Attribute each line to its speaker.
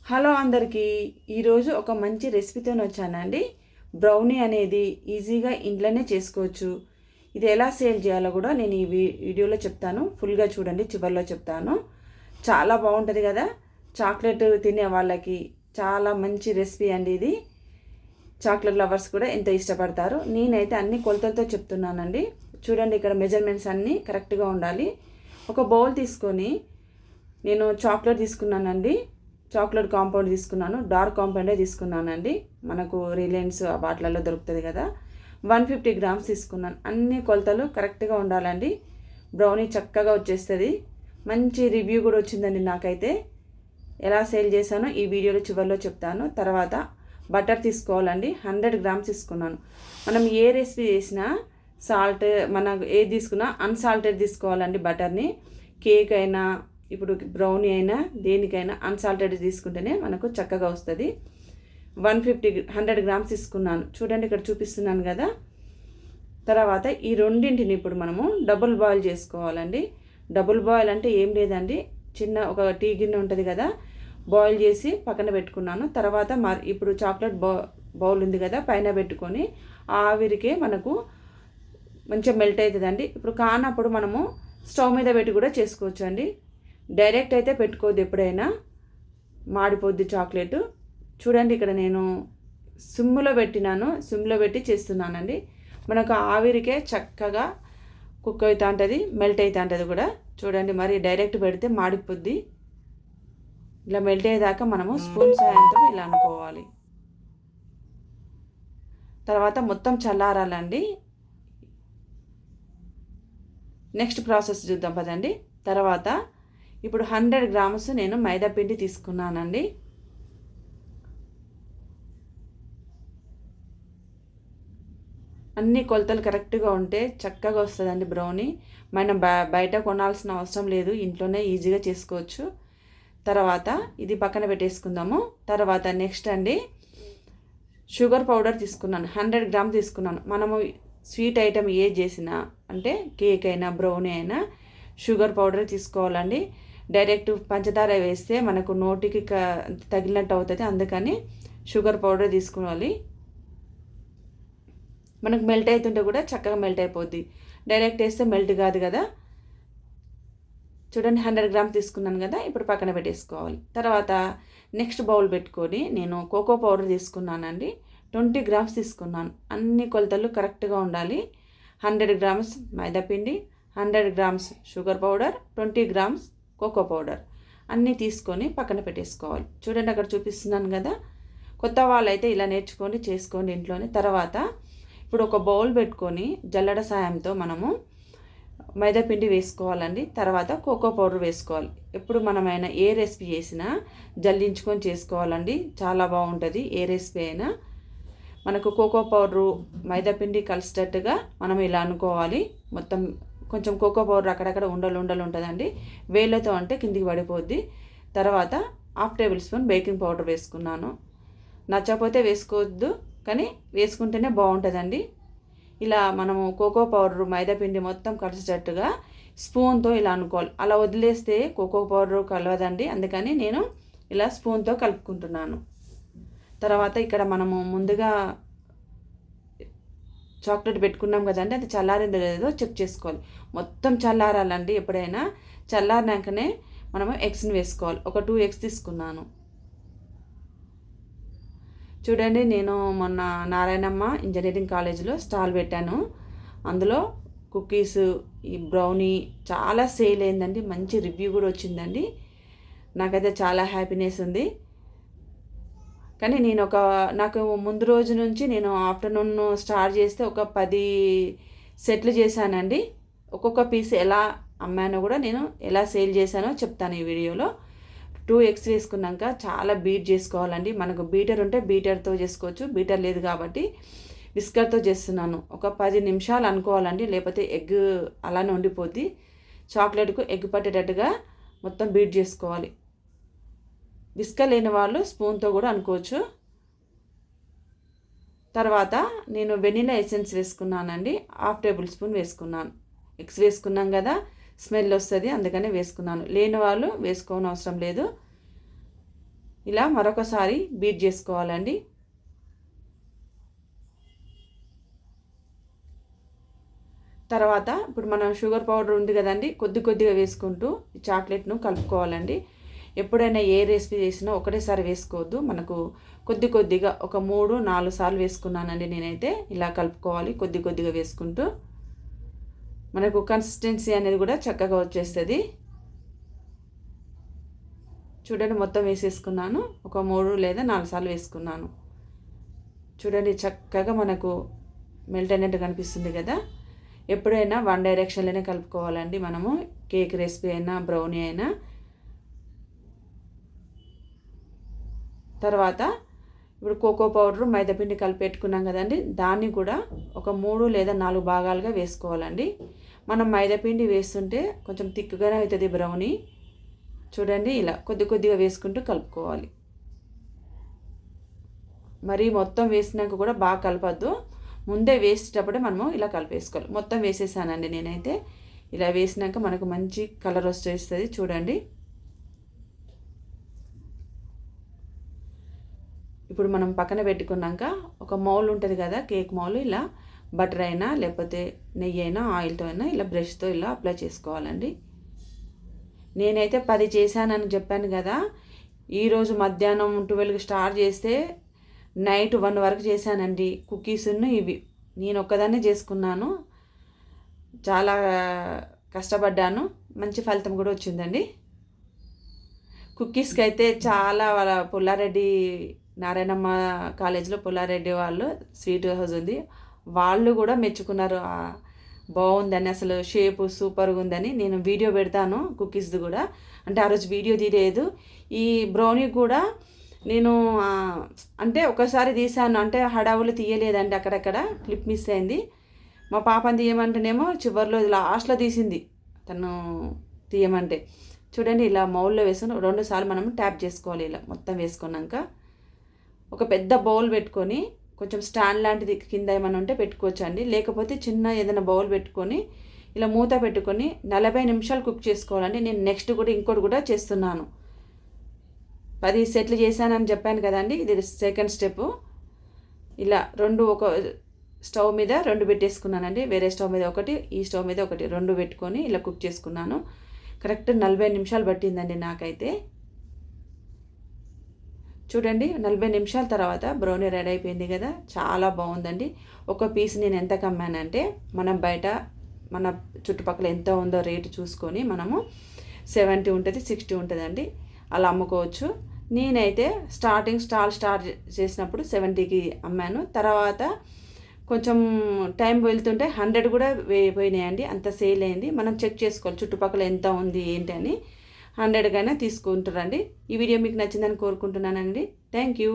Speaker 1: Hello అందరికీ ఈరోజు ఒక మంచి రెసిపీతో వచ్చానండి. బ్రౌనీ అనేది ఈజీగా ఇంట్లోనే చేసుకోవచ్చు. ఇది ఎలా సేల్ చేయాలో కూడా నేను ఈ వీడియోలో చెప్తాను. ఫుల్గా చూడండి, చివరిలో చెప్తాను. చాలా బాగుంటుంది కదా, చాక్లెట్ తినే వాళ్ళకి చాలా మంచి రెసిపీ అండి ఇది. చాక్లెట్ లవర్స్ కూడా ఎంతో ఇష్టపడతారు. నేనైతే అన్ని కొలతలతో చెప్తున్నానండి. చూడండి, ఇక్కడ మెజర్మెంట్స్ అన్నీ కరెక్ట్గా ఉండాలి. ఒక బౌల్ తీసుకొని నేను చాక్లెట్ తీసుకున్నానండి. చాక్లెట్ కాంపౌండ్ తీసుకున్నాను, డార్క్ కాంపౌండే తీసుకున్నానండి. మనకు రిలయన్స్ వాటిలలో దొరుకుతుంది కదా. 150 గ్రామ్స్ తీసుకున్నాను. అన్ని కొలతలు కరెక్ట్గా ఉండాలండి. బ్రౌనీ చక్కగా వచ్చేస్తుంది. మంచి రివ్యూ కూడా వచ్చిందండి నాకైతే. ఎలా సేల్ చేశానో ఈ వీడియోలో చివరిలో చెప్తాను. తర్వాత బటర్ తీసుకోవాలండి. 100 గ్రామ్స్ తీసుకున్నాను. మనం ఏ రెసిపీ చేసినా సాల్ట్ మనం ఏది తీసుకున్నా అన్సాల్టెడ్ తీసుకోవాలండి బటర్ని. కేక్ అయినా ఇప్పుడు బ్రౌనీ అయినా దేనికైనా అన్సాల్టెడ్ తీసుకుంటేనే మనకు చక్కగా వస్తుంది. 100 గ్రామ్స్ తీసుకున్నాను. చూడండి, ఇక్కడ చూపిస్తున్నాను కదా. తర్వాత ఈ రెండింటిని ఇప్పుడు మనము డబుల్ బాయిల్ చేసుకోవాలండి. డబుల్ బాయిల్ అంటే ఏం లేదండి, చిన్న ఒక టీ గిన్నె ఉంటుంది కదా, బాయిల్ చేసి పక్కన పెట్టుకున్నాను. తర్వాత ఇప్పుడు చాక్లెట్ బౌల్ ఉంది కదా, పైన పెట్టుకొని ఆవిరికే మనకు మంచిగా మెల్ట్ అవుతుందండి. ఇప్పుడు కానప్పుడు మనము స్టవ్ మీద పెట్టి కూడా చేసుకోవచ్చు అండి. డైరెక్ట్ అయితే పెట్టుకోవద్దు, ఎప్పుడైనా మాడిపోద్ది చాక్లెట్. చూడండి, ఇక్కడ నేను సిమ్లో పెట్టినాను, సిమ్లో పెట్టి చేస్తున్నానండి. మనకు ఆవిరికే చక్కగా కుక్ అవుతూ ఉంటుంది, మెల్ట్ అవుతూ ఉంటుంది కూడా. చూడండి, మరి డైరెక్ట్ పెడితే మాడిపోద్ది. ఇలా మెల్ట్ అయ్యేదాకా మనము స్పూన్ సాయంతో ఇలా అనుకోవాలి. తర్వాత మొత్తం చల్లారాలండి. నెక్స్ట్ ప్రాసెస్ చూద్దాం పదండి. తర్వాత ఇప్పుడు 100 గ్రామ్స్ నేను మైదా పిండి తీసుకున్నానండి. అన్ని కొలతలు కరెక్ట్గా ఉంటే చక్కగా వస్తుందండి బ్రౌనీ. మనం బయట కొనాల్సిన అవసరం లేదు, ఇంట్లోనే ఈజీగా చేసుకోవచ్చు. తర్వాత ఇది పక్కన పెట్టేసుకుందాము. తర్వాత నెక్స్ట్ అండి, షుగర్ పౌడర్ తీసుకున్నాను. 100 గ్రామ్స్ తీసుకున్నాను. మనము స్వీట్ ఐటెం ఏ చేసినా అంటే కేక్ అయినా బ్రౌనీ అయినా షుగర్ పౌడర్ తీసుకోవాలండి. డైరెక్ట్ పంచదార వేస్తే మనకు నోటికి తగిలినట్టు అవుతుంది, అందుకని షుగర్ పౌడర్ తీసుకోవాలి. మనకు మెల్ట్ అవుతుంటే కూడా చక్కగా మెల్ట్ అయిపోద్ది. డైరెక్ట్ వేస్తే మెల్ట్ కాదు కదా. చూడండి, 100 గ్రామ్స్ తీసుకున్నాను కదా, ఇప్పుడు పక్కన పెట్టేసుకోవాలి. తర్వాత నెక్స్ట్ బౌల్ పెట్టుకొని నేను కోకో పౌడర్ తీసుకున్నానండి. 20 గ్రామ్స్ తీసుకున్నాను. అన్ని కొలతలు కరెక్ట్గా ఉండాలి. 100 గ్రామ్స్ మైదాపిండి, 100 grams sugar powder, 20 grams cocoa powder అన్నీ తీసుకొని పక్కన పెట్టేసుకోవాలి. చూడండి, అక్కడ చూపిస్తున్నాను కదా. కొత్త వాళ్ళైతే ఇలా నేర్చుకొని చేసుకోండి ఇంట్లోనే. తర్వాత ఇప్పుడు ఒక బౌల్ పెట్టుకొని జల్లెడ సాయంతో మనము మైదాపిండి వేసుకోవాలండి. తర్వాత కోకో పౌడర్ వేసుకోవాలి. ఎప్పుడు మనమైనా ఏ రెసిపీ చేసినా జల్లించుకొని చేసుకోవాలండి, చాలా బాగుంటుంది ఏ రెసిపీ అయినా. మనకు కోకో పౌడరు మైదాపిండి కలిసేటట్టుగా మనం ఇలా అనుకోవాలి. మొత్తం కొంచెం కోకో పౌడర్ అక్కడక్కడ ఉండలు ఉంటుందండి, వేళ్ళతో అంటే కిందికి పడిపోద్ది. తర్వాత 1/2 టేబుల్ స్పూన్ బేకింగ్ పౌడర్ వేసుకున్నాను. నచ్చకపోతే వేసుకోవద్దు, కానీ వేసుకుంటేనే బాగుంటుందండి. ఇలా మనము కోకో పౌడర్ మైదాపిండి మొత్తం కలిసేటట్టుగా స్పూన్తో ఇలా అనుకోవాలి. అలా వదిలేస్తే కోకో పౌడర్ కలవదండి, అందుకని నేను ఇలా స్పూన్తో కలుపుకుంటున్నాను. తర్వాత ఇక్కడ మనము ముందుగా చాక్లెట్ పెట్టుకున్నాం కదండి, అది చల్లారిందో లేదో చెక్ చేసుకోవాలి. మొత్తం చల్లారాలండి. ఎప్పుడైనా చల్లారినాకనే మనము ఎగ్స్ని వేసుకోవాలి. ఒక 2 ఎగ్స్ తీసుకున్నాను. చూడండి, నేను మొన్న నారాయణమ్మ ఇంజనీరింగ్ కాలేజీలో స్టాల్ పెట్టాను. అందులో కుకీస్, ఈ బ్రౌనీ చాలా సేల్ అయిందండి. మంచి రివ్యూ కూడా వచ్చిందండి. నాకైతే చాలా హ్యాపీనెస్ ఉంది. కానీ నాకు ముందు రోజు నుంచి నేను ఆఫ్టర్నూన్ స్టార్ట్ చేస్తే ఒక 10 సెట్లు చేశానండి. ఒక్కొక్క పీస్ ఎలా అమ్మానో కూడా నేను ఎలా సేల్ చేశానో చెప్తాను ఈ వీడియోలో. 2 ఎగ్స్ వేసుకున్నాక చాలా బీట్ చేసుకోవాలండి. మనకు బీటర్ ఉంటే బీటర్తో చేసుకోవచ్చు, బీటర్ లేదు కాబట్టి విస్కర్తో చేస్తున్నాను. ఒక 10 నిమిషాలు అనుకోవాలండి, లేకపోతే ఎగ్ అలానే ఉండిపోద్ది. చాక్లెట్కు ఎగ్ పట్టేటట్టుగా మొత్తం బీట్ చేసుకోవాలి. విస్కర్ లేని వాళ్ళు స్పూన్తో కూడా అనుకోవచ్చు. తర్వాత నేను వెనిలా ఎసెన్స్ వేసుకున్నానండి. 1/2 టేబుల్ స్పూన్ వేసుకున్నాను. ఎగ్స్ వేసుకున్నాం కదా, స్మెల్ వస్తుంది, అందుకనే వేసుకున్నాను. లేని వాళ్ళు వేసుకోని అవసరం లేదు. ఇలా మరొకసారి బీట్ చేసుకోవాలండి. తర్వాత ఇప్పుడు మనం షుగర్ పౌడర్ ఉంది కదండి, కొద్దిగా వేసుకుంటూ ఈ చాక్లెట్ను కలుపుకోవాలండి. ఎప్పుడైనా ఏ రెసిపీ చేసినా ఒకటేసారి వేసుకోవద్దు. మనకు కొద్దిగా ఒక 3-4 సార్లు వేసుకున్నానండి నేనైతే. ఇలా కలుపుకోవాలి కొద్దిగా వేసుకుంటూ. మనకు కన్సిస్టెన్సీ అనేది కూడా చక్కగా వచ్చేస్తుంది. చూడండి, మొత్తం వేసేసుకున్నాను. ఒక 3 లేదా 4 సార్లు వేసుకున్నాను. చూడండి, చక్కగా మనకు మెల్ట్ అయినట్టు కనిపిస్తుంది కదా. ఎప్పుడైనా వన్ డైరెక్షన్లోనే కలుపుకోవాలండి మనము. కేక్ రెసిపీ అయినా బ్రౌనీ అయినా. తర్వాత ఇప్పుడు కోకో పౌడర్ మైదాపిండి కలిపి పెట్టుకున్నాం కదండి, దాన్ని కూడా ఒక 3 లేదా 4 భాగాలుగా వేసుకోవాలండి. మనం మైదాపిండి వేస్తుంటే కొంచెం థిక్గానే అవుతుంది బ్రౌనీ. చూడండి, ఇలా కొద్దిగా వేసుకుంటూ కలుపుకోవాలి. మరి మొత్తం వేసినాక కూడా బాగా కలపద్దు. ముందే వేసేటప్పుడే మనము ఇలా కలిపేసుకోవాలి. మొత్తం వేసేసానండి నేనైతే. ఇలా వేసినాక మనకు మంచి కలర్ వచ్చేస్తుంది. చూడండి, ఇప్పుడు మనం పక్కన పెట్టుకున్నాక ఒక మౌల్ ఉంటుంది కదా, కేక్ మౌల్, ఇలా బటర్ అయినా లేకపోతే నెయ్యి అయినా ఆయిల్తో అయినా ఇలా బ్రష్తో ఇలా అప్లై చేసుకోవాలండి. నేనైతే 10 చేశానని చెప్పాను కదా. ఈరోజు మధ్యాహ్నం 12కి స్టార్ట్ చేస్తే నైట్ 1 వరకు చేశానండి కుకీస్ను. ఇవి నేను ఒక్కదాన్నే చేసుకున్నాను. చాలా కష్టపడ్డాను. మంచి ఫలితం కూడా వచ్చిందండి. కుకీస్కి అయితే చాలా వాళ్ళ పుల్లారెడ్డి నారాయణమ్మ కాలేజీలో పుల్లారెడ్డి వాళ్ళు స్వీట్ హౌస్ ఉంది, వాళ్ళు కూడా మెచ్చుకున్నారు. బాగుందని, అసలు షేపు సూపర్గా ఉందని. నేను వీడియో పెడతాను కుకీస్ది కూడా. అంటే ఆ రోజు వీడియో తీయలేదు. ఈ బ్రౌనీ కూడా నేను అంటే ఒకసారి తీసాను, అంటే హడావులు తీయలేదండి. అక్కడక్కడ క్లిప్ మిస్ అయింది. మా పాపని తీయమంటేనేమో చివరిలో లాస్ట్లో తీసింది తను తీయమంటే. చూడండి, ఇలా మౌల్లో వేసుకుని 2 సార్లు మనం ట్యాప్ చేసుకోవాలి. ఇలా మొత్తం వేసుకున్నాక ఒక పెద్ద బౌల్ పెట్టుకొని, కొంచెం స్టాండ్ లాంటిది కింద ఏమైనా ఉంటే పెట్టుకోవచ్చు అండి. లేకపోతే చిన్న ఏదైనా బౌల్ పెట్టుకొని ఇలా మూత పెట్టుకొని 40 నిమిషాలు కుక్ చేసుకోవాలండి. నేను నెక్స్ట్ కూడా ఇంకోటి కూడా చేస్తున్నాను. 10 సెట్లు చేశానని చెప్పాను కదండి, ఇది సెకండ్ స్టెప్. ఇలా 2 ఒక స్టవ్ మీద 2 పెట్టేసుకున్నానండి. వేరే స్టవ్ మీద ఒకటి, ఈ స్టవ్ మీద ఒకటి, 2 పెట్టుకొని ఇలా కుక్ చేసుకున్నాను. కరెక్ట్ 40 నిమిషాలు పట్టిందండి నాకైతే. చూడండి, 40 నిమిషాల తర్వాత బ్రౌనీ రెడీ అయిపోయింది కదా. చాలా బాగుందండి. ఒక పీస్ నేను ఎంత కమ్మానంటే, మనం బయట మన చుట్టుపక్కల ఎంత ఉందో రేటు చూసుకొని మనము 70 ఉంటుంది, 60 ఉంటుందండి, అలా అమ్ముకోవచ్చు. నేనైతే స్టార్ట్ చేసినప్పుడు 70కి అమ్మాను. తర్వాత కొంచెం టైం వెళ్తుంటే 100 కూడా పోయినాయండి. అంత సేల్ అయింది. మనం చెక్ చేసుకోవాలి చుట్టుపక్కల ఎంత ఉంది ఏంటి అని. 100కైనా తీసుకుంటారండి. ఈ వీడియో మీకు నచ్చిందని కోరుకుంటున్నానండి. Thank you.